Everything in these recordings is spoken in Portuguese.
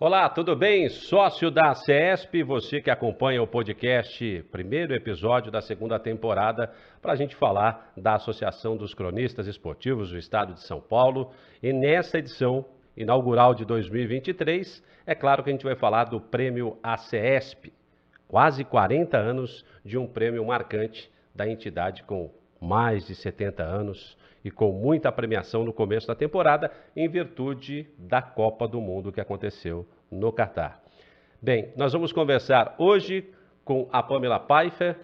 Olá, tudo bem? Sócio da CESP, você que acompanha o podcast, primeiro episódio da segunda temporada, para a gente falar da Associação dos Cronistas Esportivos do Estado de São Paulo. E nessa edição inaugural de 2023, é claro que a gente vai falar do Prêmio ACESP, quase 40 anos de um prêmio marcante da entidade com mais de 70 anos e com muita premiação no começo da temporada, em virtude da Copa do Mundo que aconteceu no Catar. Bem, nós vamos conversar hoje com a Pamela Pfeiffer,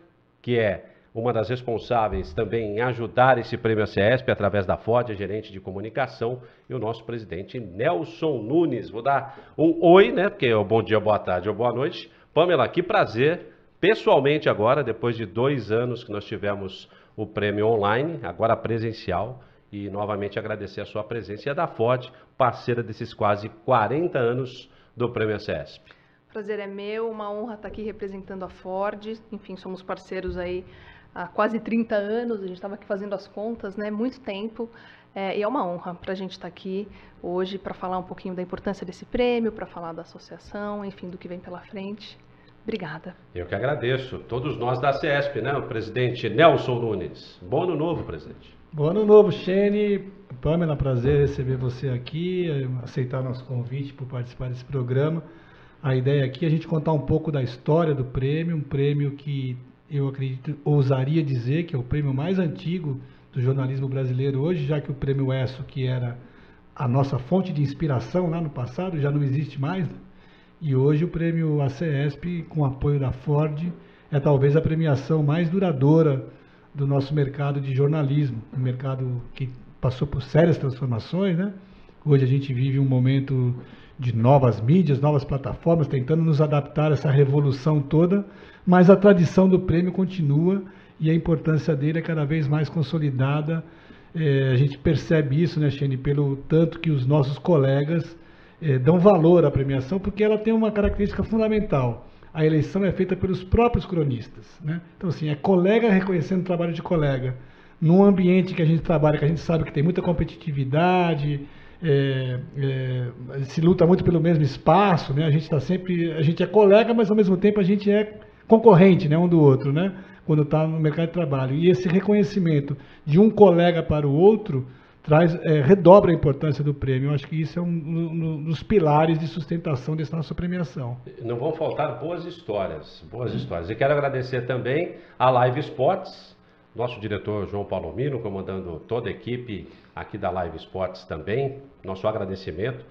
que é uma das responsáveis também em ajudar esse prêmio ACESP através da Ford, a gerente de comunicação, e o nosso presidente Nelson Nunes. Vou dar um oi, né? Porque é o bom dia, boa tarde ou boa noite. Pamela, que prazer, pessoalmente agora, depois de 2 anos que nós tivemos o prêmio online, agora presencial, e novamente agradecer a sua presença e a da Ford, parceira desses quase 40 anos do prêmio ACESP. Prazer é meu, uma honra estar aqui representando a Ford, enfim, somos parceiros aí há quase 30 anos, a gente estava aqui fazendo as contas, né, muito tempo, e é uma honra para a gente estar aqui hoje para falar um pouquinho da importância desse prêmio, para falar da associação, enfim, do que vem pela frente. Obrigada. Eu que agradeço. Todos nós da CESP, né? O presidente Nelson Nunes. Bom ano novo, presidente. Bom ano novo, Xene. Pamela, prazer receber você aqui, aceitar nosso convite por participar desse programa. A ideia aqui é a gente contar um pouco da história do prêmio, um prêmio que eu acredito, ousaria dizer que é o prêmio mais antigo do jornalismo brasileiro hoje, já que o prêmio ESSO, que era a nossa fonte de inspiração lá no passado, já não existe mais, né? E hoje o prêmio ACESP, com apoio da Ford, é talvez a premiação mais duradoura do nosso mercado de jornalismo, um mercado que passou por sérias transformações, né? Hoje a gente vive um momento de novas mídias, novas plataformas, tentando nos adaptar a essa revolução toda, mas a tradição do prêmio continua e a importância dele é cada vez mais consolidada. A gente percebe isso, né, Xene, pelo tanto que os nossos colegas dão valor à premiação, porque ela tem uma característica fundamental. A eleição é feita pelos próprios cronistas, né? Então, assim, é colega reconhecendo o trabalho de colega. Num ambiente que a gente trabalha, que a gente sabe que tem muita competitividade, se luta muito pelo mesmo espaço, né? A gente é colega, mas ao mesmo tempo a gente é concorrente, né, um do outro, né? Quando está no mercado de trabalho. E esse reconhecimento de um colega para o outro redobra a importância do prêmio. Eu acho que isso é um dos pilares de sustentação dessa nossa premiação. Não vão faltar boas histórias, boas histórias. E quero agradecer também a Live Sports, nosso diretor João Palomino, comandando toda a equipe aqui da Live Sports também. Nosso agradecimento.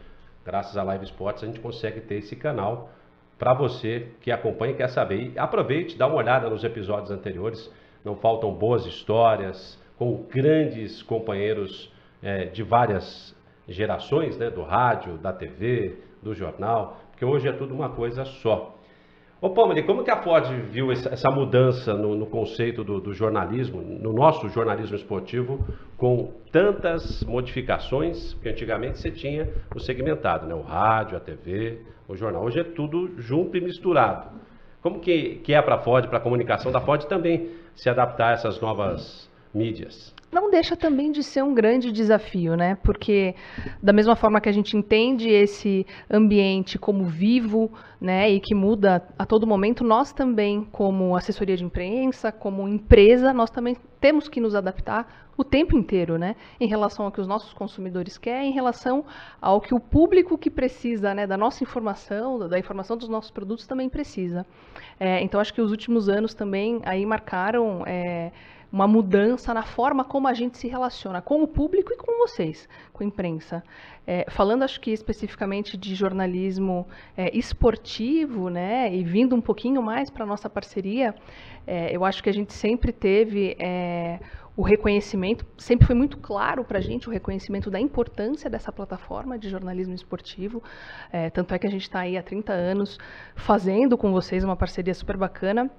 Graças à Live Sports a gente consegue ter esse canal para você que acompanha e quer saber. E aproveite, dá uma olhada nos episódios anteriores. Não faltam boas histórias com grandes companheiros de várias gerações, né, do rádio, da TV, do jornal, porque hoje é tudo uma coisa só. Ô Pamela, como que a Ford viu essa mudança no conceito do jornalismo, no nosso jornalismo esportivo, com tantas modificações, porque antigamente você tinha o segmentado, né, o rádio, a TV, o jornal, hoje é tudo junto e misturado. Como que é para a Ford, para a comunicação da Ford também se adaptar a essas novas mídias? Não deixa também de ser um grande desafio, né? Porque da mesma forma que a gente entende esse ambiente como vivo, né, e que muda a todo momento, nós também, como assessoria de imprensa, como empresa, nós também temos que nos adaptar o tempo inteiro, né? Em relação ao que os nossos consumidores querem, em relação ao que o público que precisa, né, da nossa informação, da informação dos nossos produtos também precisa. Então, acho que os últimos anos também aí marcaram uma mudança na forma como a gente se relaciona com o público e com vocês, com a imprensa. Falando, acho que especificamente de jornalismo esportivo, né, e vindo um pouquinho mais para a nossa parceria, eu acho que a gente sempre teve o reconhecimento, sempre foi muito claro para a gente o reconhecimento da importância dessa plataforma de jornalismo esportivo, tanto é que a gente está aí há 30 anos fazendo com vocês uma parceria super bacana.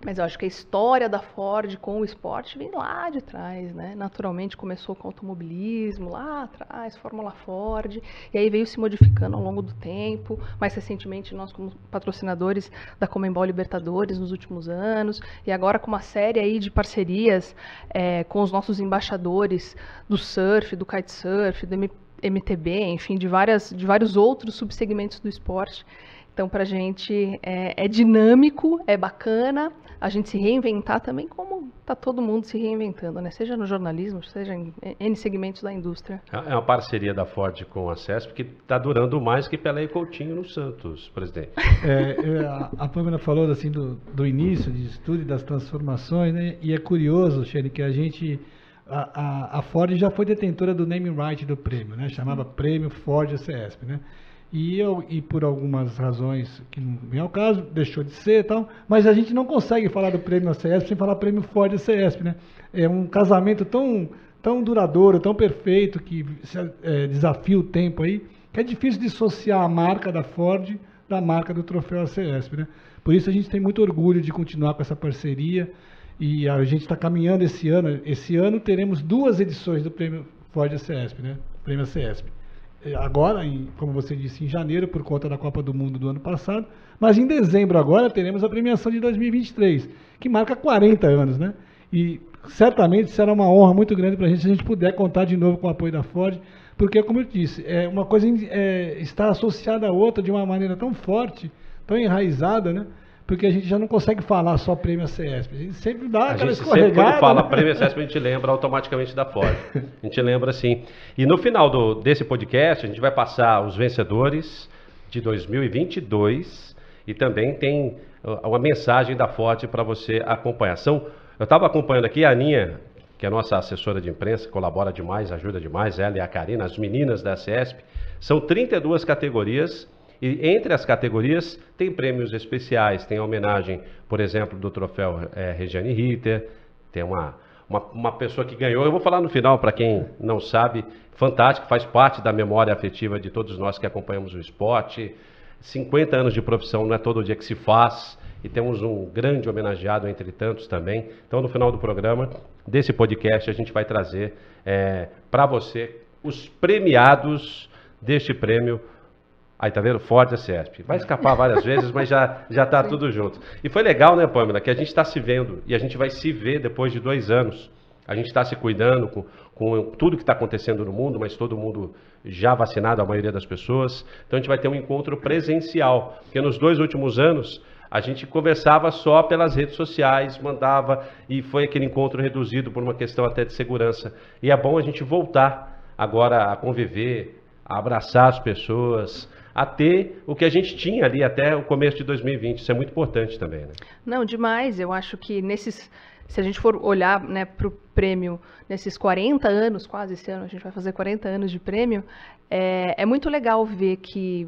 Mas eu acho que a história da Ford com o esporte vem lá de trás, né? Naturalmente começou com o automobilismo, lá atrás, Fórmula Ford, e aí veio se modificando ao longo do tempo. Mais recentemente, nós como patrocinadores da Conmebol Libertadores nos últimos anos, e agora com uma série aí de parcerias com os nossos embaixadores do surf, do kitesurf, do MTB, enfim, de vários outros subsegmentos do esporte. Então, para a gente é dinâmico, é bacana a gente se reinventar também, como está todo mundo se reinventando, né? Seja no jornalismo, seja em N segmentos da indústria. É uma parceria da Ford com a CESP que está durando mais que Pelé e Coutinho no Santos, presidente. A Pâmela falou assim do início de estudo e das transformações, né? E é curioso, Xene, que a Ford já foi detentora do naming right do prêmio, né? Chamava Prêmio Ford CESP, né? E por algumas razões que não vem ao caso, deixou de ser e tal, mas a gente não consegue falar do prêmio CESP sem falar prêmio Ford CESP, né? É um casamento tão duradouro, tão perfeito, que desafia o tempo aí, que é difícil dissociar a marca da Ford da marca do troféu ACESP, né? Por isso a gente tem muito orgulho de continuar com essa parceria e a gente está caminhando esse ano. Esse ano teremos 2 edições do prêmio Ford ACESP, né? Prêmio ACESP. Agora, como você disse, em janeiro, por conta da Copa do Mundo do ano passado, mas em dezembro agora teremos a premiação de 2023, que marca 40 anos, né? E certamente será uma honra muito grande para a gente se a gente puder contar de novo com o apoio da Ford, porque, como eu disse, uma coisa está associada à outra de uma maneira tão forte, tão enraizada, né? Porque a gente já não consegue falar só prêmio ACESP. A gente sempre dá aquela escorregada. Sempre quando fala prêmio ACESP, a gente lembra automaticamente da Ford. A gente lembra assim. E no final desse podcast, a gente vai passar os vencedores de 2022 e também tem uma mensagem da Ford para você acompanhar. Eu estava acompanhando aqui a Aninha, que é a nossa assessora de imprensa, colabora demais, ajuda demais, ela e a Karina, as meninas da ACESP. São 32 categorias. E entre as categorias tem prêmios especiais, tem a homenagem, por exemplo, do troféu Regiane Ritter, tem uma pessoa que ganhou, eu vou falar no final para quem não sabe, fantástico, faz parte da memória afetiva de todos nós que acompanhamos o esporte, 50 anos de profissão, não é todo dia que se faz, e temos um grande homenageado entre tantos também. Então no final do programa, desse podcast, a gente vai trazer para você os premiados deste prêmio. Aí, tá vendo? Ford ACESP. Vai escapar várias vezes, mas já tá tudo junto. E foi legal, né, Pâmela, que a gente está se vendo e a gente vai se ver depois de 2 anos. A gente está se cuidando com tudo que está acontecendo no mundo, mas todo mundo já vacinado, a maioria das pessoas. Então a gente vai ter um encontro presencial, porque nos 2 últimos anos a gente conversava só pelas redes sociais, mandava, e foi aquele encontro reduzido por uma questão até de segurança. E é bom a gente voltar agora a conviver, a abraçar as pessoas, a ter o que a gente tinha ali até o começo de 2020. Isso é muito importante também, né? Não, demais. Eu acho que se a gente for olhar, né, para o prêmio nesses 40 anos, quase esse ano a gente vai fazer 40 anos de prêmio, é muito legal ver que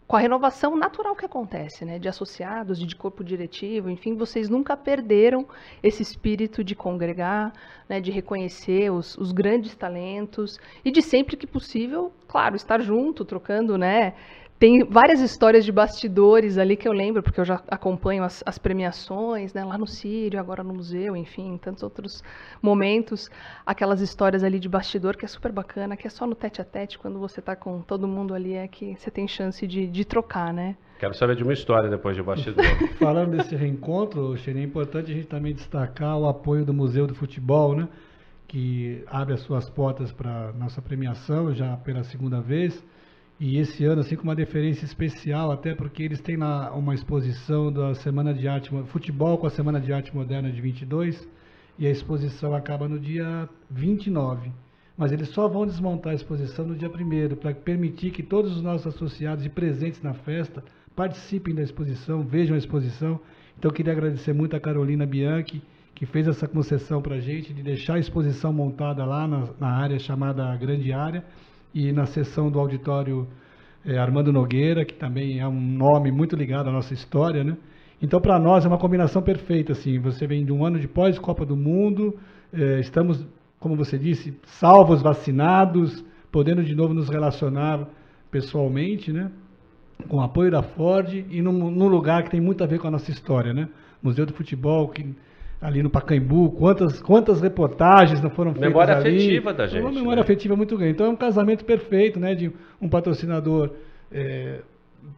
com a renovação natural que acontece, né, de associados, de corpo diretivo, enfim, vocês nunca perderam esse espírito de congregar, né, de reconhecer os grandes talentos e de sempre que possível, claro, estar junto, trocando, né. Tem várias histórias de bastidores ali que eu lembro, porque eu já acompanho as premiações, né, lá no Sírio, agora no museu, enfim, tantos outros momentos. Aquelas histórias ali de bastidor que é super bacana, que é só no tete-a-tete, quando você está com todo mundo ali, é que você tem chance de trocar, né? Quero saber de uma história depois de bastidor. Falando desse reencontro, Xene, é importante a gente também destacar o apoio do Museu do Futebol, né, que abre as suas portas para nossa premiação já pela 2ª vez. E esse ano, assim, com uma deferência especial, até porque eles têm lá uma exposição da Semana de Arte, futebol com a Semana de Arte Moderna de 22, e a exposição acaba no dia 29. Mas eles só vão desmontar a exposição no dia 1º, para permitir que todos os nossos associados e presentes na festa participem da exposição, vejam a exposição. Então, eu queria agradecer muito a Carolina Bianchi, que fez essa concessão para a gente, de deixar a exposição montada lá na área chamada Grande Área, e na seção do auditório Armando Nogueira, que também é um nome muito ligado à nossa história, né? Então, para nós, é uma combinação perfeita, assim. Você vem de um ano de pós-Copa do Mundo, estamos, como você disse, salvos, vacinados, podendo de novo nos relacionar pessoalmente, né? Com o apoio da Ford e num lugar que tem muito a ver com a nossa história, né? Museu do Futebol, ali no Pacaembu, quantas reportagens não foram feitas memória ali. Afetiva da gente. Uma memória afetiva muito grande. Então é um casamento perfeito, né, de um patrocinador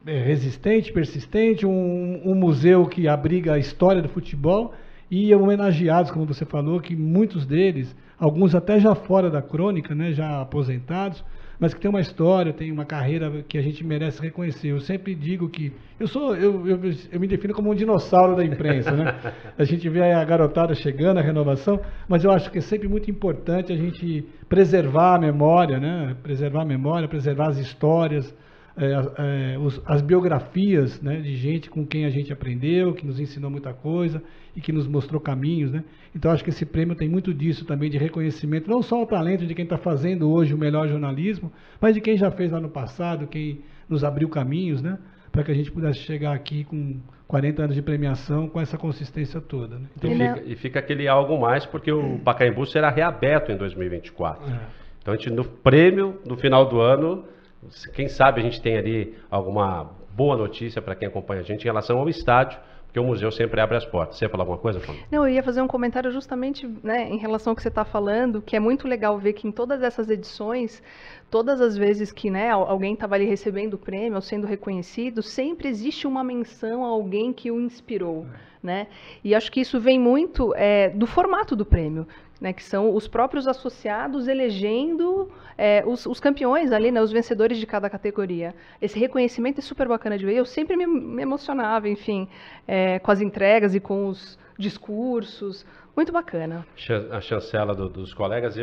resistente, persistente, um museu que abriga a história do futebol e homenageados, como você falou, que muitos deles, alguns até já fora da crônica, né, já aposentados, mas que tem uma história, tem uma carreira que a gente merece reconhecer. Eu sempre digo que eu me defino como um dinossauro da imprensa, né? A gente vê a garotada chegando, a renovação, mas eu acho que é sempre muito importante a gente preservar a memória, né? Preservar a memória, preservar as histórias, as biografias, né, de gente com quem a gente aprendeu, que nos ensinou muita coisa e que nos mostrou caminhos, né? Então acho que esse prêmio tem muito disso também, de reconhecimento, não só o talento de quem está fazendo hoje o melhor jornalismo, mas de quem já fez lá no passado, quem nos abriu caminhos, né, para que a gente pudesse chegar aqui com 40 anos de premiação com essa consistência toda, né? Então, e fica aquele algo mais, porque o Pacaembu será reaberto em 2024. Então a gente, no prêmio do final do ano, quem sabe a gente tem ali alguma boa notícia para quem acompanha a gente em relação ao estádio, porque o museu sempre abre as portas. Você ia falar alguma coisa, Fábio? Não, eu ia fazer um comentário justamente, né, em relação ao que você está falando, que é muito legal ver que em todas essas edições, todas as vezes que, né, alguém estava ali recebendo o prêmio ou sendo reconhecido, sempre existe uma menção a alguém que o inspirou, né? E acho que isso vem muito do formato do prêmio, né, que são os próprios associados elegendo os campeões ali, né, os vencedores de cada categoria. Esse reconhecimento é super bacana de ver. Eu sempre me emocionava, enfim, com as entregas e com os discursos. Muito bacana. A chancela dos colegas,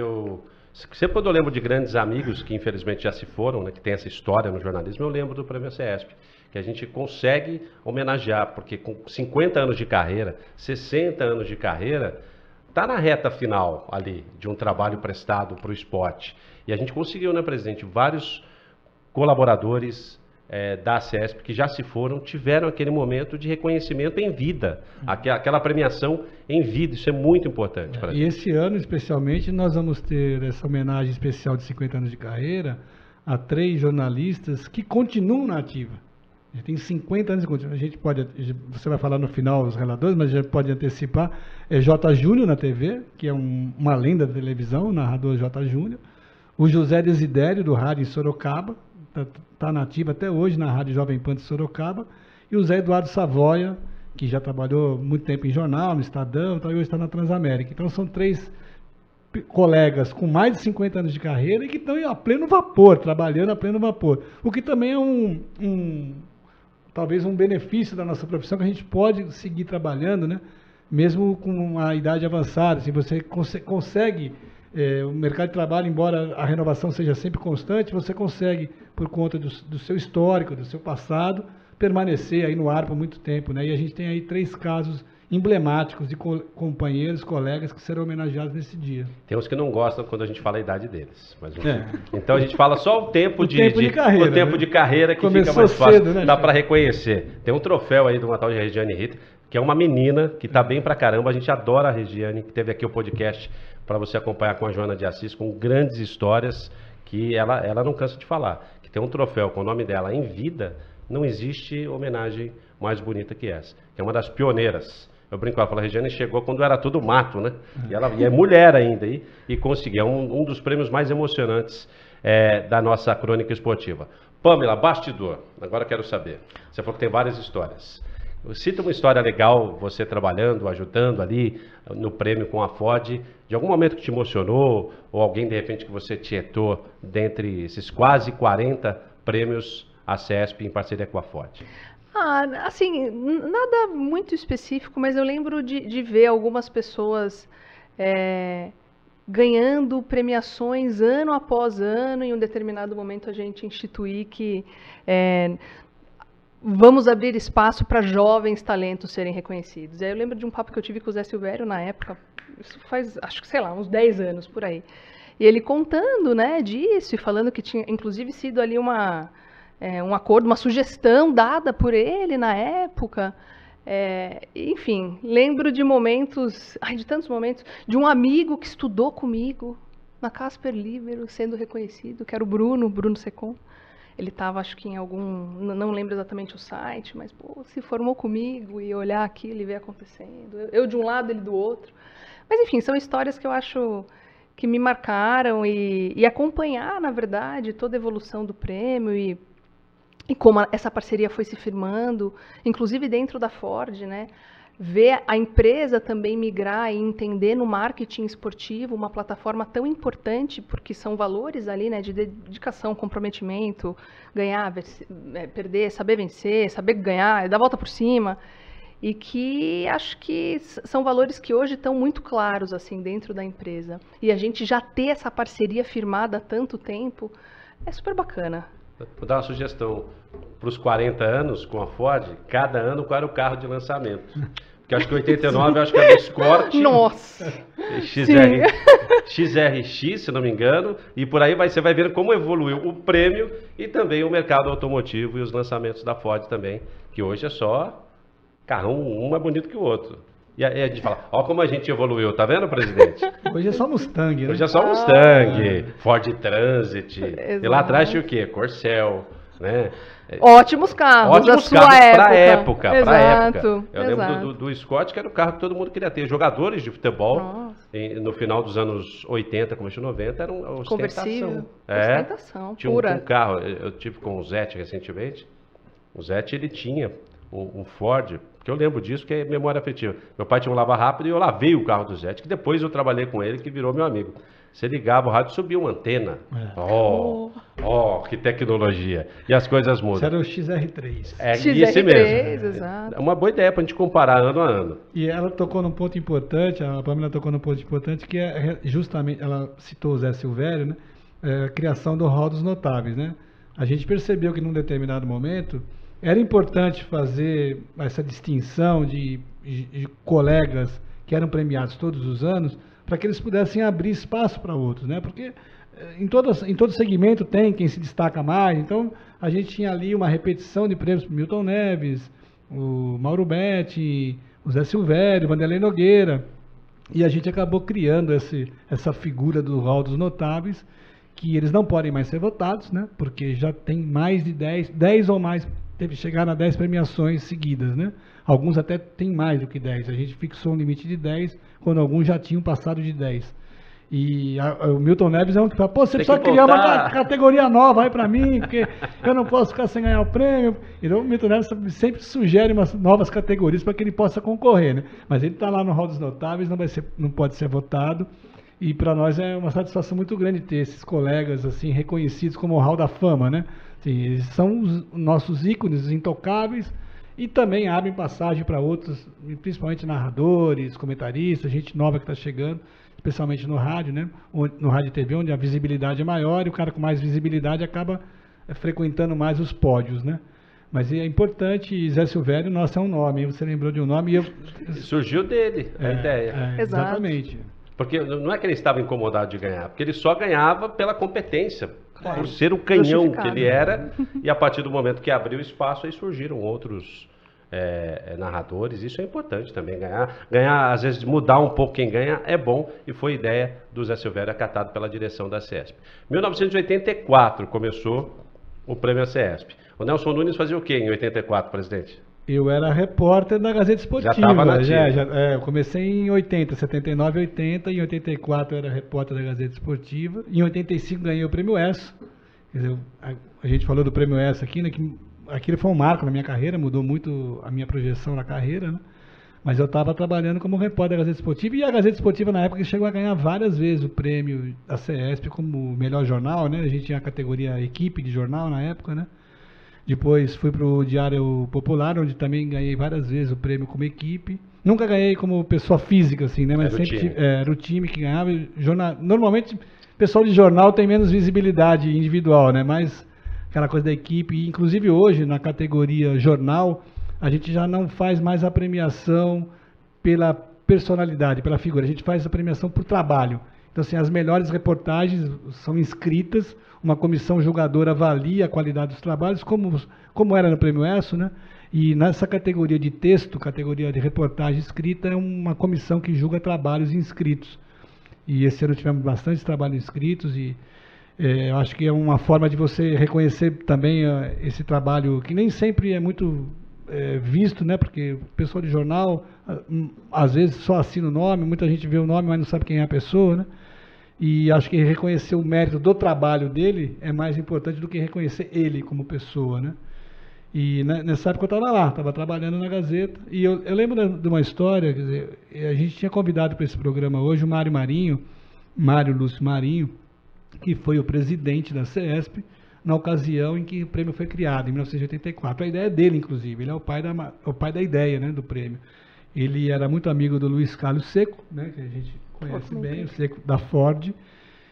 sempre quando eu lembro de grandes amigos que infelizmente já se foram, né, que tem essa história no jornalismo, eu lembro do Prêmio CESP, que a gente consegue homenagear, porque com 50 anos de carreira, 60 anos de carreira, está na reta final ali de um trabalho prestado para o esporte. E a gente conseguiu, né, presidente, vários colaboradores da CESP que já se foram, tiveram aquele momento de reconhecimento em vida, aquela premiação em vida. Isso é muito importante para a gente. E esse ano, especialmente, nós vamos ter essa homenagem especial de 50 anos de carreira a 3 jornalistas que continuam na ativa. Já tem 50 anos de continuidade. A gente pode, você vai falar no final os relatores, mas já pode antecipar. J. Júnior na TV, que é uma lenda da televisão, o narrador J. Júnior. O José Desidério, do rádio em Sorocaba, está na ativa até hoje na Rádio Jovem Pan de Sorocaba. E o Zé Eduardo Savoia, que já trabalhou muito tempo em jornal, no Estadão, e hoje está na Transamérica. Então são 3 colegas com mais de 50 anos de carreira e que estão a pleno vapor, trabalhando a pleno vapor. O que também é talvez um benefício da nossa profissão, que a gente pode seguir trabalhando, né? Mesmo com a idade avançada. Se você consegue, o mercado de trabalho, embora a renovação seja sempre constante, você consegue, por conta do seu histórico, do seu passado, permanecer aí no ar por muito tempo, né? E a gente tem aí 3 casos emblemáticos de companheiros, colegas que serão homenageados nesse dia. Tem uns que não gostam quando a gente fala a idade deles. Mas, então a gente fala só o tempo de carreira, o tempo, né, de carreira que começou fica mais fácil, cedo, né, dá para reconhecer. Tem um troféu aí de uma tal de Regiane Ritter, que é uma menina que está bem pra caramba. A gente adora a Regiane, que teve aqui o podcast para você acompanhar com a Joana de Assis, com grandes histórias que ela não cansa de falar. Que tem um troféu com o nome dela em vida, não existe homenagem mais bonita que essa. Que é uma das pioneiras. Eu brinco, ela fala, a Regiane chegou quando era tudo mato, né? E é mulher ainda, e conseguiu. É um dos prêmios mais emocionantes da nossa crônica esportiva. Pamela, bastidor, agora quero saber. Você falou que tem várias histórias. Cita uma história legal, você trabalhando, ajudando ali no prêmio com a Ford, de algum momento que te emocionou, ou alguém de repente que você tietou dentre esses quase 40 prêmios a CESP em parceria com a Ford. Assim, nada muito específico, mas eu lembro de ver algumas pessoas ganhando premiações ano após ano. Em um determinado momento a gente instituir que vamos abrir espaço para jovens talentos serem reconhecidos. Aí eu lembro de um papo que eu tive com o Zé Silvério na época, isso faz, acho que, sei lá, uns 10 anos por aí. E ele contando, né, disso e falando que tinha, inclusive, sido ali um acordo, uma sugestão dada por ele na época. Enfim, lembro de momentos, de tantos momentos, de um amigo que estudou comigo na Casper Libero, sendo reconhecido, que era o Bruno Secom. Ele estava, acho que em não lembro exatamente o site, mas se formou comigo e olhar aquilo e ver acontecendo. Eu de um lado, ele do outro. Mas, enfim, são histórias que eu acho que me marcaram e acompanhar, na verdade, toda a evolução do prêmio e como essa parceria foi se firmando, inclusive dentro da Ford, né? ver a empresa também migrar e entender no marketing esportivo uma plataforma tão importante, porque são valores ali, né, de dedicação, comprometimento, ganhar, perder, saber vencer, saber ganhar, dar a volta por cima, e que acho que são valores que hoje estão muito claros assim dentro da empresa. E a gente já ter essa parceria firmada há tanto tempo é super bacana. Vou dar uma sugestão para os 40 anos com a Ford, cada ano qual era o carro de lançamento. Porque acho que 89, eu acho que era o Escort. Nossa! XRX, se não me engano, e por aí você vai vendo como evoluiu o prêmio e também o mercado automotivo e os lançamentos da Ford também, que hoje é só carrão, um mais bonito que o outro. E aí a gente fala, ó como a gente evoluiu, tá vendo, presidente? Hoje é só Mustang, né? Hoje é só Mustang, Ford Transit, e lá atrás tinha o quê? Corcel, né? Ótimos carros, da sua época. Pra época. Eu lembro do Scott, que era o carro que todo mundo queria ter. Jogadores de futebol, no final dos anos 80, começo de 90, eram ostentação. Conversível, ostentação, tinha pura. Um carro, eu tive com o Zete recentemente, o Zete ele tinha um Ford, que eu lembro disso, que é memória afetiva. Meu pai tinha um lava rápido e eu lavei o carro do Zete, que depois eu trabalhei com ele, que virou meu amigo. Você ligava o rádio e subia uma antena. Que tecnologia. E as coisas mudam. Isso era o XR3. É XR3, esse mesmo. Exato. É uma boa ideia para a gente comparar ano a ano. E ela tocou num ponto importante, a Pamela tocou num ponto importante, que é justamente, ela citou o Zé Silvério, né? A criação do Hall dos Notáveis, né? A gente percebeu que num determinado momento era importante fazer essa distinção de colegas que eram premiados todos os anos, para que eles pudessem abrir espaço para outros, né? Porque em todo segmento tem quem se destaca mais, então a gente tinha ali uma repetição de prêmios para Milton Neves, o Mauro Betti, o Zé Silvério, o Vanderlei Nogueira, e a gente acabou criando essa figura do Hall dos Notáveis, que eles não podem mais ser votados, né? Porque já tem mais de 10 ou mais, teve que chegar a 10 premiações seguidas, né? Alguns até tem mais do que 10, a gente fixou um limite de 10, quando alguns já tinham passado de 10. E o Milton Neves é um que fala, pô, você precisa criar uma categoria nova aí pra mim, porque eu não posso ficar sem ganhar o prêmio. Então o Milton Neves sempre sugere umas novas categorias para que ele possa concorrer, né? Mas ele está lá no Hall dos Notáveis, não pode ser votado. E para nós é uma satisfação muito grande ter esses colegas assim reconhecidos como o Hall da Fama, né? Assim, eles são os nossos ícones intocáveis e também abrem passagem para outros, principalmente narradores, comentaristas, gente nova que está chegando, especialmente no rádio, né? No rádio e TV, onde a visibilidade é maior e o cara com mais visibilidade acaba frequentando mais os pódios, né? Mas é importante, Zé Silvério, nossa, é um nome, você lembrou de um nome e surgiu dele a ideia. Exatamente. Porque não é que ele estava incomodado de ganhar, porque ele só ganhava pela competência, por ser o canhão que ele era, e a partir do momento que abriu espaço, aí surgiram outros narradores. Isso é importante também, ganhar, às vezes mudar um pouco quem ganha é bom, e foi ideia do Zé Silvério, acatado pela direção da CESP. 1984 começou o prêmio CESP. O Nelson Nunes fazia o quê em 84, presidente? Eu era repórter da Gazeta Esportiva. Já estava na eu comecei em 80, 79 e 80. Em 84 eu era repórter da Gazeta Esportiva. Em 85 ganhei o Prêmio ESSO. Quer dizer, a gente falou do Prêmio ESSO aqui, né, que aquilo foi um marco na minha carreira, mudou muito a minha projeção na carreira, né? Mas eu estava trabalhando como repórter da Gazeta Esportiva, e a Gazeta Esportiva na época chegou a ganhar várias vezes o prêmio da CESP como melhor jornal, né? A gente tinha a categoria equipe de jornal na época, né? Depois fui para o Diário Popular, onde também ganhei várias vezes o prêmio como equipe. Nunca ganhei como pessoa física, assim, né? Mas sempre era o time que ganhava. Normalmente, o pessoal de jornal tem menos visibilidade individual, né? Mas aquela coisa da equipe. Inclusive hoje, na categoria jornal, a gente já não faz mais a premiação pela personalidade, pela figura. A gente faz a premiação por trabalho. Então, assim, as melhores reportagens são inscritas, uma comissão julgadora avalia a qualidade dos trabalhos, como era no Prêmio ESSO, né? E nessa categoria de texto, categoria de reportagem escrita, é uma comissão que julga trabalhos inscritos. E esse ano tivemos bastante trabalhos inscritos e eu acho que é uma forma de você reconhecer também esse trabalho, que nem sempre é muito visto, né? Porque o pessoal de jornal, às vezes só assina o nome, muita gente vê o nome, mas não sabe quem é a pessoa, né? E acho que reconhecer o mérito do trabalho dele é mais importante do que reconhecer ele como pessoa, né? E nessa época eu estava lá, estava trabalhando na Gazeta. E eu lembro de uma história, quer dizer, a gente tinha convidado para esse programa hoje o Mário Lúcio Marinho, que foi o presidente da CESP, na ocasião em que o prêmio foi criado, em 1984. A ideia é dele, inclusive, ele é o pai da ideia, né, do prêmio. Ele era muito amigo do Luiz Carlos Seco, né, que a gente conhece bem, o Seco da Ford,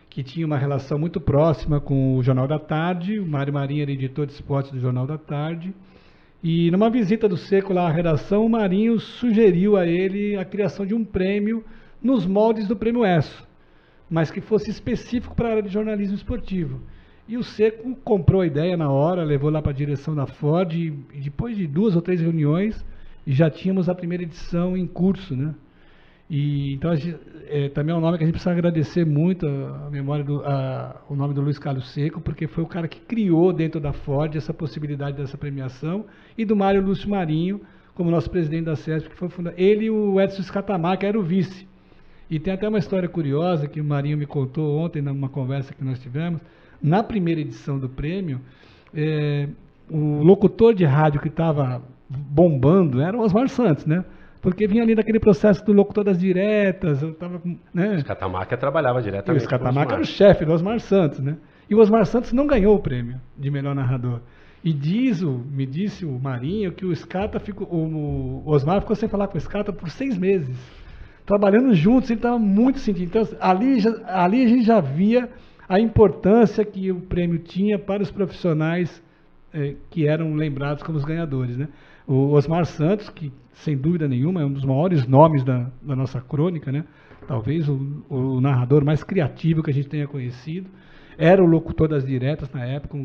que tinha uma relação muito próxima com o Jornal da Tarde. O Mário Marinho era editor de esportes do Jornal da Tarde. E numa visita do Seco lá à redação, o Marinho sugeriu a ele a criação de um prêmio nos moldes do Prêmio ESSO, mas que fosse específico para a área de jornalismo esportivo. E o Seco comprou a ideia na hora, levou lá para a direção da Ford, e depois de 2 ou 3 reuniões, já tínhamos a primeira edição em curso, né? E, então, também é um nome que a gente precisa agradecer muito, a memória o nome do Luiz Carlos Seco, porque foi o cara que criou dentro da Ford essa possibilidade dessa premiação, e do Mário Lúcio Marinho, como nosso presidente da CESP, que foi fundador. Ele e o Edson Escatamar, que era o vice. E tem até uma história curiosa que o Marinho me contou ontem, numa conversa que nós tivemos. Na primeira edição do prêmio, o locutor de rádio que estava bombando era o Osmar Santos, né? Porque vinha ali daquele processo do locutor das diretas, eu tava, né? O Escatamaca trabalhava diretamente. E o Escatamaca era o chefe do Osmar Santos, né? E o Osmar Santos não ganhou o prêmio de melhor narrador. E me disse o Marinho que o Osmar ficou sem falar com o Escata por 6 meses. Trabalhando juntos, ele estava muito sentindo. Então, ali a gente já via a importância que o prêmio tinha para os profissionais que eram lembrados como os ganhadores, né? O Osmar Santos, que sem dúvida nenhuma é um dos maiores nomes da nossa crônica, né? Talvez o narrador mais criativo que a gente tenha conhecido, era o locutor das diretas na época,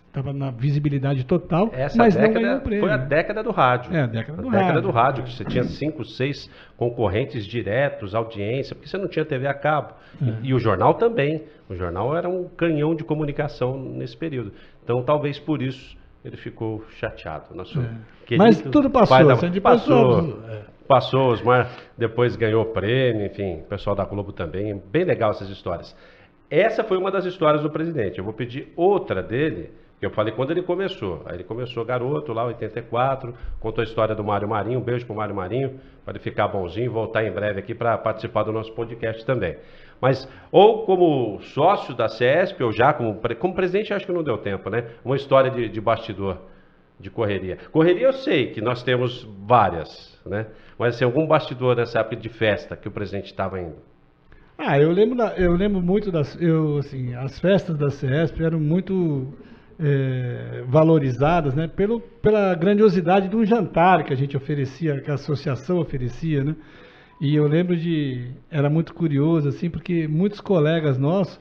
estava na visibilidade total, mas não ganhou o prêmio. Foi a década do rádio. A década do rádio, que você tinha 5, 6 concorrentes diretos, audiência, porque você não tinha TV a cabo. E o jornal também. O jornal era um canhão de comunicação nesse período. Então, talvez por isso ele ficou chateado. Mas tudo passou. Passou, Osmar depois ganhou o prêmio, enfim, o pessoal da Globo também. Bem legal essas histórias. Essa foi uma das histórias do presidente. Eu vou pedir outra dele, que eu falei quando ele começou. Aí ele começou garoto lá, 84, contou a história do Mário Marinho. Um beijo pro Mário Marinho, para ele ficar bonzinho e voltar em breve aqui para participar do nosso podcast também. Mas, ou como sócio da CESP, ou já como presidente, acho que não deu tempo, né? Uma história de bastidor, de correria. Correria eu sei que nós temos várias, né? Mas assim, algum bastidor nessa época de festa que o presidente estava indo? Eu lembro muito as festas da CESP eram muito valorizadas, né, pela grandiosidade de um jantar que a gente oferecia, que a associação oferecia, né? E eu lembro era muito curioso, assim, porque muitos colegas nossos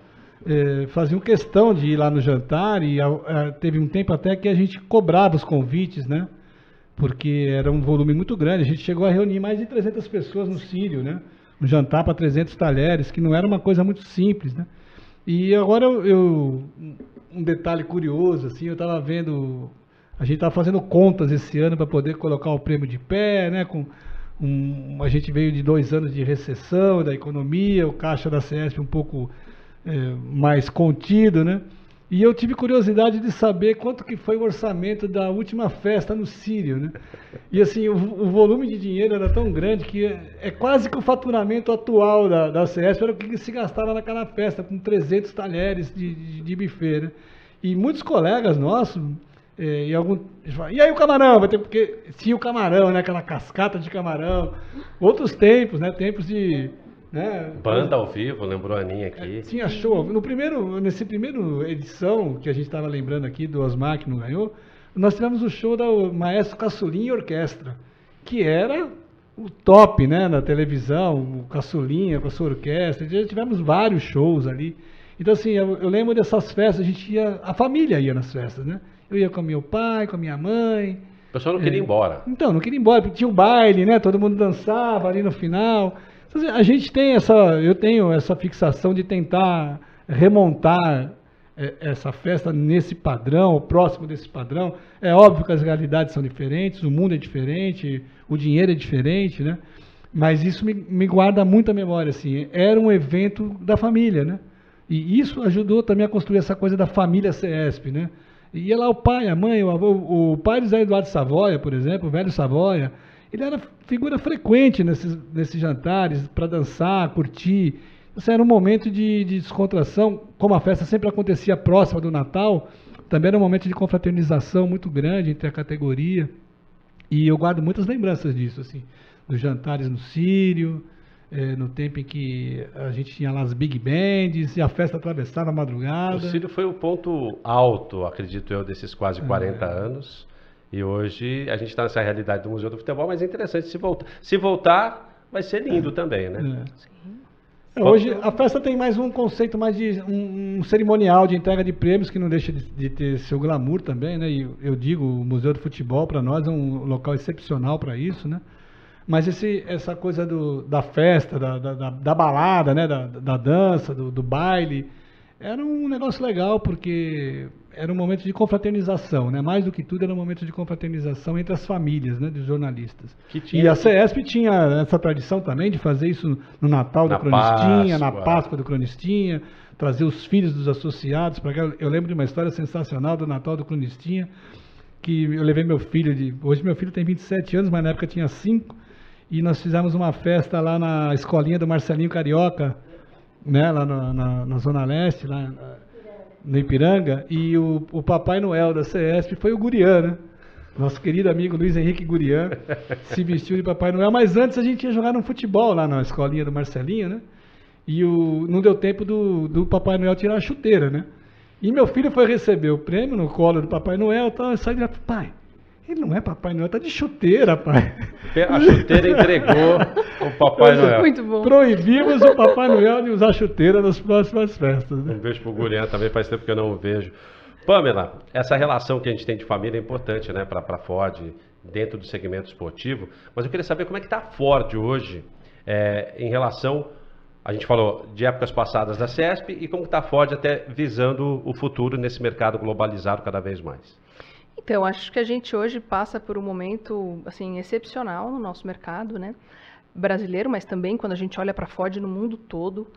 faziam questão de ir lá no jantar, e teve um tempo até que a gente cobrava os convites, né? Porque era um volume muito grande. A gente chegou a reunir mais de 300 pessoas no Sírio, né? Um jantar para 300 talheres, que não era uma coisa muito simples, né? E agora um detalhe curioso, assim, eu estava vendo, a gente estava fazendo contas esse ano para poder colocar o prêmio de pé, né? A gente veio de 2 anos de recessão da economia, o caixa da CESP um pouco mais contido, né? E eu tive curiosidade de saber quanto que foi o orçamento da última festa no Sírio, né? E assim, o volume de dinheiro era tão grande que é quase que o faturamento atual da CESP era o que se gastava naquela festa, com 300 talheres de buffet, né? E muitos colegas nossos, e aí o camarão? Porque tinha o camarão, né? Aquela cascata de camarão. Outros tempos, né? Tempos de... né? Banda ao vivo, lembrou a Aninha aqui. Tinha show. Nesse primeiro edição, que a gente estava lembrando aqui, do Osmar, que não ganhou, nós tivemos o show do Maestro Caçulinha e Orquestra, que era o top, né, na televisão, o Caçulinha com a sua orquestra. Já tivemos vários shows ali. Então, assim, eu lembro dessas festas, a família ia nas festas, né? Eu ia com meu pai, com a minha mãe. O pessoal não queria ir embora. Então, não queria ir embora, porque tinha o baile, né? Todo mundo dançava ali no final. A gente eu tenho essa fixação de tentar remontar essa festa nesse padrão, próximo desse padrão. É óbvio que as realidades são diferentes, o mundo é diferente, o dinheiro é diferente, né? Mas isso me guarda muita memória, assim. Era um evento da família, né? E isso ajudou também a construir essa coisa da família CESP, né? E ia lá o pai, a mãe, o avô, o pai do Zé Eduardo Savoia, por exemplo, o velho Savoia, ele era figura frequente nesses jantares para dançar, curtir. Isso era um momento de descontração, como a festa sempre acontecia próxima do Natal, também era um momento de confraternização muito grande entre a categoria. E eu guardo muitas lembranças disso, assim, dos jantares no Sírio, no tempo em que a gente tinha lá as big bands e a festa atravessava a madrugada. O Sírio foi o ponto alto, acredito eu, desses quase 40 anos. E hoje a gente está nessa realidade do Museu do Futebol, mas é interessante se voltar. Se voltar, vai ser lindo também, né? Hoje a festa tem mais um conceito mais de um cerimonial de entrega de prêmios que não deixa de ter seu glamour também, né? E eu digo, o Museu do Futebol para nós é um local excepcional para isso, né? Mas essa coisa da festa, da balada, né? Da dança, do baile, era um negócio legal porque era um momento de confraternização, né? Mais do que tudo era um momento de confraternização entre as famílias, né? Dos jornalistas. E a CESP tinha essa tradição também de fazer isso no Natal do Cronistinha, na Páscoa do Cronistinha, trazer os filhos dos associados para cá. Eu lembro de uma história sensacional do Natal do Cronistinha, que eu levei meu filho, hoje meu filho tem 27 anos, mas na época tinha 5, e nós fizemos uma festa lá na escolinha do Marcelinho Carioca, né? Lá na Zona Leste, lá no Ipiranga, e o Papai Noel da CESP foi o Gurian, né? Nosso querido amigo Luiz Henrique Gurian se vestiu de Papai Noel, mas antes a gente ia jogar no futebol lá na escolinha do Marcelinho, né? E não deu tempo do Papai Noel tirar a chuteira, né? E meu filho foi receber o prêmio no colo do Papai Noel, então eu saí e falei, pai, ele não é Papai Noel, tá de chuteira, pai. A chuteira entregou o Papai Noel. Muito bom. Proibimos o Papai Noel de usar chuteira nas próximas festas, né? Um beijo pro Gurian, também faz tempo que eu não o vejo. Pamela, essa relação que a gente tem de família é importante, né, para a Ford, dentro do segmento esportivo, mas eu queria saber como é que está a Ford hoje, em relação, a gente falou de épocas passadas da CESP, e como está a Ford até visando o futuro nesse mercado globalizado cada vez mais. Então, acho que a gente hoje passa por um momento assim excepcional no nosso mercado, né? Brasileiro, mas também quando a gente olha para a Ford no mundo todo.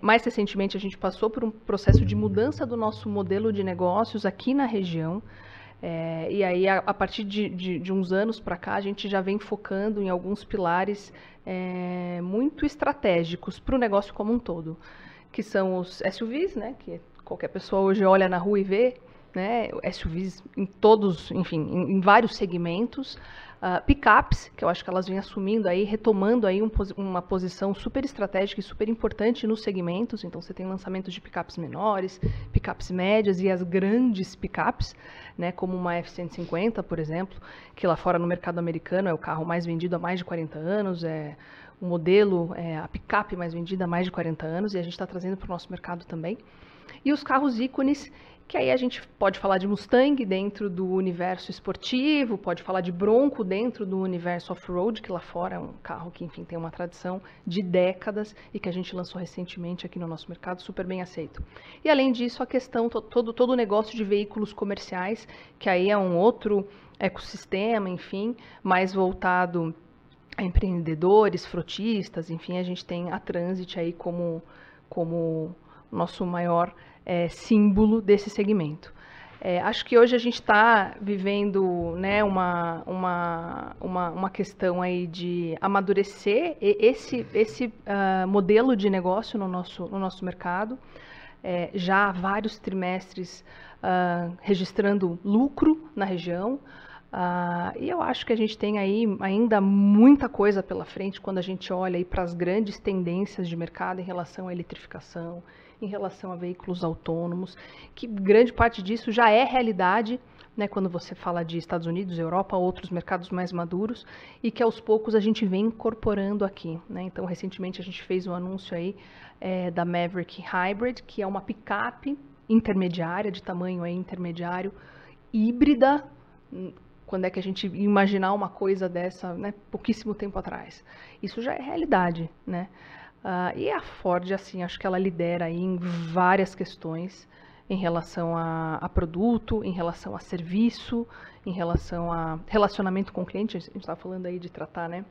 Mais recentemente, a gente passou por um processo de mudança do nosso modelo de negócios aqui na região. E aí, a partir de uns anos para cá, a gente já vem focando em alguns pilares muito estratégicos para o negócio como um todo, que são os SUVs, né? Que qualquer pessoa hoje olha na rua e vê, né, SUVs em todos, enfim, em vários segmentos, picapes, que eu acho que elas vêm assumindo aí, retomando aí uma posição super estratégica e super importante nos segmentos. Então você tem lançamentos de picapes menores, picapes médias e as grandes picapes, né, como uma F-150, por exemplo, que lá fora no mercado americano é o carro mais vendido há mais de 40 anos, o modelo, a picape mais vendida há mais de 40 anos, e a gente está trazendo para o nosso mercado também. E os carros ícones, que aí a gente pode falar de Mustang dentro do universo esportivo, pode falar de Bronco dentro do universo off-road, que lá fora é um carro que, enfim, tem uma tradição de décadas e que a gente lançou recentemente aqui no nosso mercado, super bem aceito. E além disso, a questão, todo o negócio de veículos comerciais, que aí é um outro ecossistema, enfim, mais voltado a empreendedores, frotistas, enfim, a gente tem a Transit aí como nosso maior símbolo desse segmento. Acho que hoje a gente está vivendo, né, uma questão aí de amadurecer esse modelo de negócio no nosso mercado. Já há vários trimestres registrando lucro na região. E eu acho que a gente tem aí ainda muita coisa pela frente quando a gente olha para as grandes tendências de mercado em relação à eletrificação, em relação a veículos autônomos, que grande parte disso já é realidade, né, quando você fala de Estados Unidos, Europa, outros mercados mais maduros, e que aos poucos a gente vem incorporando aqui, né? Então, recentemente a gente fez um anúncio aí da Maverick Hybrid, que é uma picape intermediária, de tamanho aí intermediário, híbrida. Quando é que a gente ia imaginar uma coisa dessa, né, pouquíssimo tempo atrás? Isso já é realidade, né? E a Ford, assim, acho que ela lidera aí em várias questões em relação a produto, em relação a serviço, em relação a relacionamento com o cliente. A gente estava falando aí de tratar, né,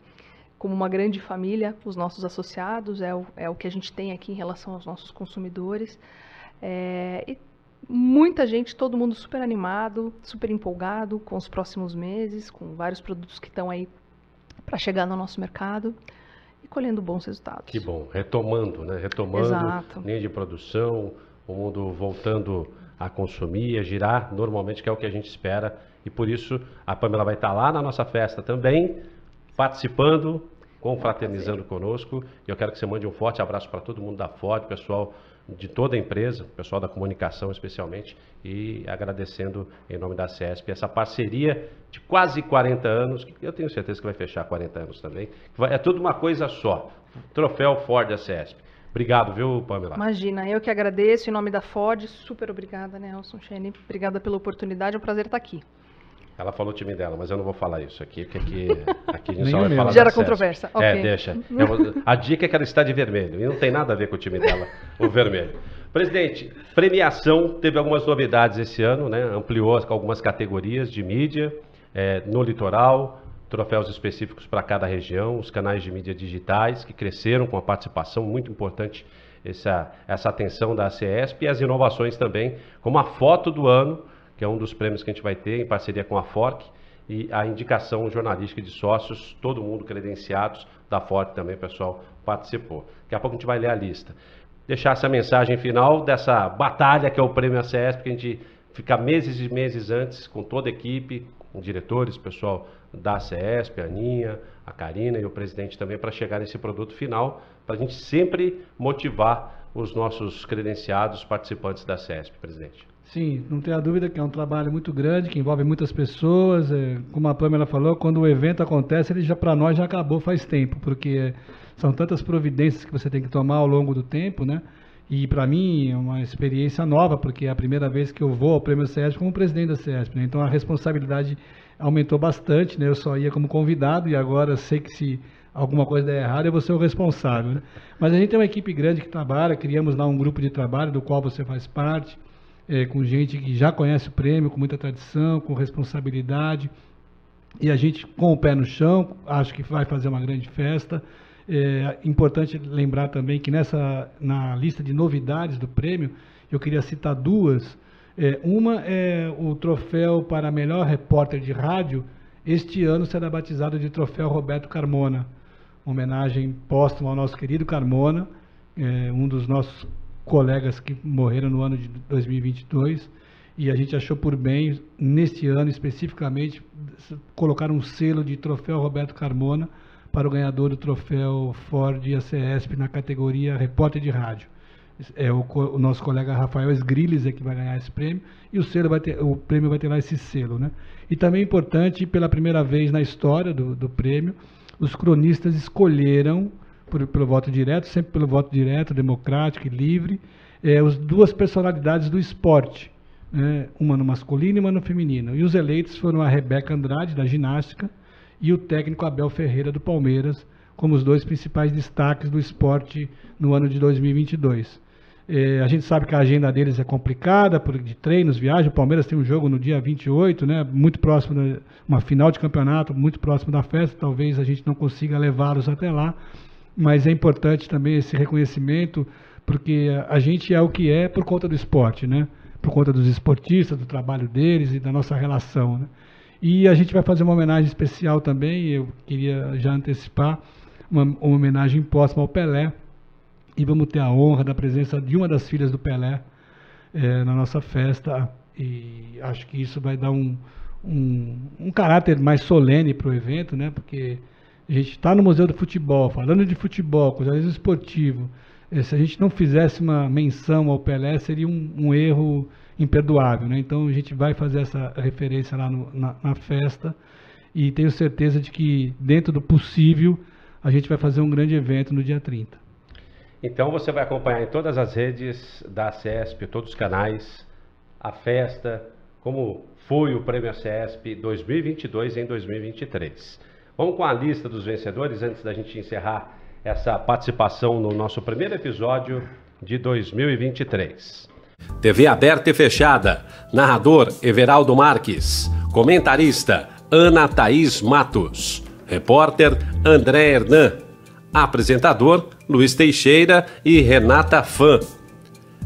como uma grande família, os nossos associados, é o que a gente tem aqui em relação aos nossos consumidores. E muita gente, todo mundo super animado, super empolgado com os próximos meses, com vários produtos que estão aí para chegar no nosso mercado e colhendo bons resultados. Que bom, retomando, né? Exato. Linha de produção, o mundo voltando a consumir, a girar normalmente, que é o que a gente espera. E por isso a Pamela vai estar lá na nossa festa também, participando, confraternizando conosco. E eu quero que você mande um forte abraço para todo mundo da Ford, pessoal de toda a empresa, pessoal da comunicação especialmente, e agradecendo em nome da CESP essa parceria de quase 40 anos, que eu tenho certeza que vai fechar 40 anos também. É tudo uma coisa só, troféu Ford da CESP. Obrigado, viu, Pamela? Imagina, eu que agradeço em nome da Ford, super obrigada, Nelson Chene, obrigada pela oportunidade, é um prazer estar aqui. Ela falou o time dela, mas eu não vou falar isso aqui, porque aqui a gente só vai falar Gera da controvérsia. CESP. Okay. Deixa. A dica é que ela está de vermelho, e não tem nada a ver com o time dela, o vermelho. Presidente, premiação, teve algumas novidades esse ano, né? Ampliou algumas categorias de mídia no litoral, troféus específicos para cada região, os canais de mídia digitais que cresceram com a participação, muito importante essa atenção da CESP, e as inovações também, como a foto do ano, que é um dos prêmios que a gente vai ter em parceria com a Fork, e a indicação jornalística de sócios, todo mundo credenciados, da Fork também, o pessoal participou. Daqui a pouco a gente vai ler a lista. Deixar essa mensagem final dessa batalha que é o Prêmio CESP, que a gente fica meses e meses antes com toda a equipe, com diretores, pessoal da CESP, a Aninha, a Karina e o presidente também, para chegar nesse produto final, para a gente sempre motivar os nossos credenciados participantes da CESP, presidente. Sim, não tenha dúvida que é um trabalho muito grande, que envolve muitas pessoas. Como a Pamela falou, quando o evento acontece, ele já para nós já acabou faz tempo, porque são tantas providências que você tem que tomar ao longo do tempo, né? E para mim é uma experiência nova, porque é a primeira vez que eu vou ao Prêmio CESP como presidente da CESP, né? Então a responsabilidade aumentou bastante, né? Eu só ia como convidado e agora eu sei que se alguma coisa der errado eu vou ser o responsável, né? Mas a gente tem uma equipe grande que trabalha, criamos lá um grupo de trabalho do qual você faz parte, com gente que já conhece o prêmio, com muita tradição, com responsabilidade, e a gente com o pé no chão, acho que vai fazer uma grande festa. É importante lembrar também que na lista de novidades do prêmio, eu queria citar duas. Uma é o troféu para melhor repórter de rádio. Este ano será batizado de troféu Roberto Carmona, homenagem póstuma ao nosso querido Carmona, um dos nossos colegas que morreram no ano de 2022, e a gente achou por bem, neste ano especificamente, colocar um selo de troféu Roberto Carmona para o ganhador do troféu Ford e a CESP na categoria repórter de rádio. O nosso colega Rafael Esgrilles que vai ganhar esse prêmio, e o prêmio vai ter lá esse selo, né? E também é importante, pela primeira vez na história do prêmio, os cronistas escolheram pelo voto direto, sempre pelo voto direto, democrático e livre, as duas personalidades do esporte, né? Uma no masculino e uma no feminino. E os eleitos foram a Rebeca Andrade, da ginástica, e o técnico Abel Ferreira, do Palmeiras, como os dois principais destaques do esporte no ano de 2022. A gente sabe que a agenda deles é complicada, de treinos, viagem. O Palmeiras tem um jogo no dia 28, né, muito próximo, uma final de campeonato, muito próximo da festa. Talvez a gente não consiga levá-los até lá, mas é importante também esse reconhecimento, porque a gente é o que é por conta do esporte, né? Por conta dos esportistas, do trabalho deles e da nossa relação, né? E a gente vai fazer uma homenagem especial também, eu queria já antecipar, uma homenagem póstuma ao Pelé, e vamos ter a honra da presença de uma das filhas do Pelé na nossa festa, e acho que isso vai dar um caráter mais solene para o evento, né? Porque a gente está no Museu do Futebol, falando de futebol, com jornalismo esportivo. Se a gente não fizesse uma menção ao Pelé, seria um erro imperdoável, né? Então a gente vai fazer essa referência lá na festa, e tenho certeza de que, dentro do possível, a gente vai fazer um grande evento no dia 30. Então você vai acompanhar em todas as redes da CESP, todos os canais, a festa, como foi o Prêmio CESP 2022 em 2023. Vamos com a lista dos vencedores antes da gente encerrar essa participação no nosso primeiro episódio de 2023. TV aberta e fechada. Narrador Everaldo Marques. Comentarista Ana Thaís Matos. Repórter André Hernan. Apresentador Luiz Teixeira e Renata Fã.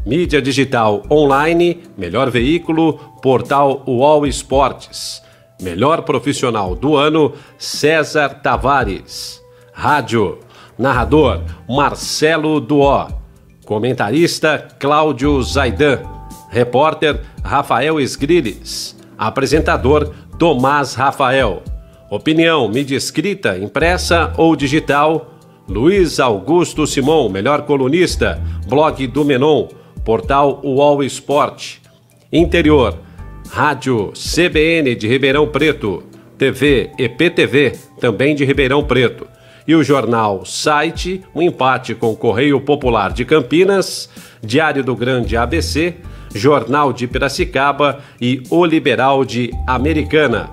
Mídia digital online, melhor veículo, portal UOL Esportes. Melhor profissional do ano, César Tavares. Rádio, narrador, Marcelo Duó. Comentarista, Cláudio Zaidan. Repórter, Rafael Esgriles. Apresentador, Tomás Rafael. Opinião, mídia escrita, impressa ou digital, Luiz Augusto Simon, melhor colunista, blog do Menon, portal UOL Esporte. Interior, rádio CBN de Ribeirão Preto, TV EPTV, também de Ribeirão Preto. E o jornal Site, um empate com o Correio Popular de Campinas, Diário do Grande ABC, Jornal de Piracicaba e O Liberal de Americana.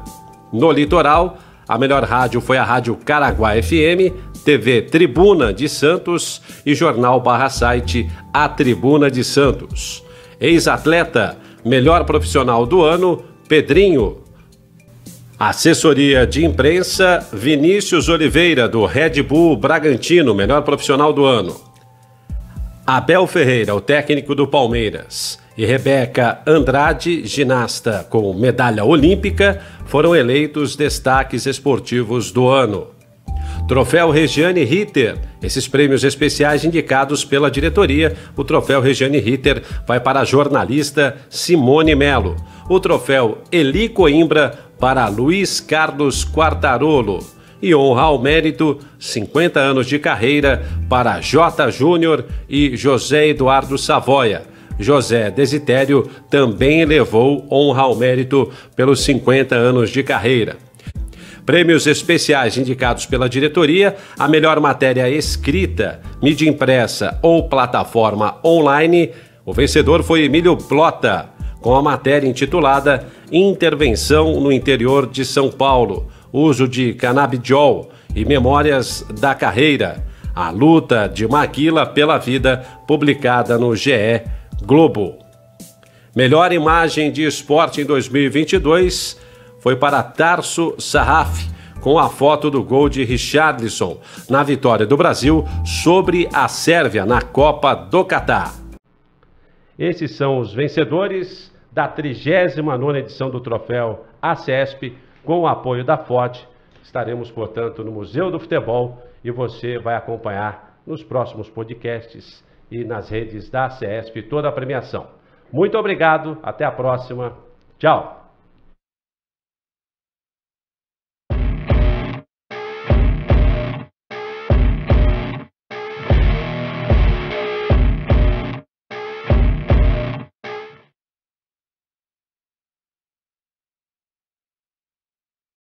No litoral, a melhor rádio foi a Rádio Caraguá FM, TV Tribuna de Santos e Jornal /Site A Tribuna de Santos. Ex-atleta, melhor profissional do ano, Pedrinho. Assessoria de imprensa, Vinícius Oliveira, do Red Bull Bragantino, melhor profissional do ano. Abel Ferreira, o técnico do Palmeiras, e Rebeca Andrade, ginasta com medalha olímpica, foram eleitos destaques esportivos do ano. Troféu Regiane Ritter. Esses prêmios especiais indicados pela diretoria. O troféu Regiane Ritter vai para a jornalista Simone Melo. O troféu Eli Coimbra para Luiz Carlos Quartarolo. E honra ao mérito, 50 anos de carreira, para J. Júnior e José Eduardo Savoia. José Desitério também levou honra ao mérito pelos 50 anos de carreira. Prêmios especiais indicados pela diretoria, a melhor matéria escrita, mídia impressa ou plataforma online. O vencedor foi Emílio Plota, com a matéria intitulada Intervenção no Interior de São Paulo, uso de canabidiol e memórias da carreira, a luta de Maquila pela vida, publicada no GE Globo. Melhor imagem de esporte em 2022 foi para Tarso Sarraf, com a foto do gol de Richarlison na vitória do Brasil sobre a Sérvia na Copa do Catar. Esses são os vencedores da 39ª edição do troféu ACESP, com o apoio da Ford. Estaremos, portanto, no Museu do Futebol e você vai acompanhar nos próximos podcasts e nas redes da ACESP toda a premiação. Muito obrigado, até a próxima. Tchau!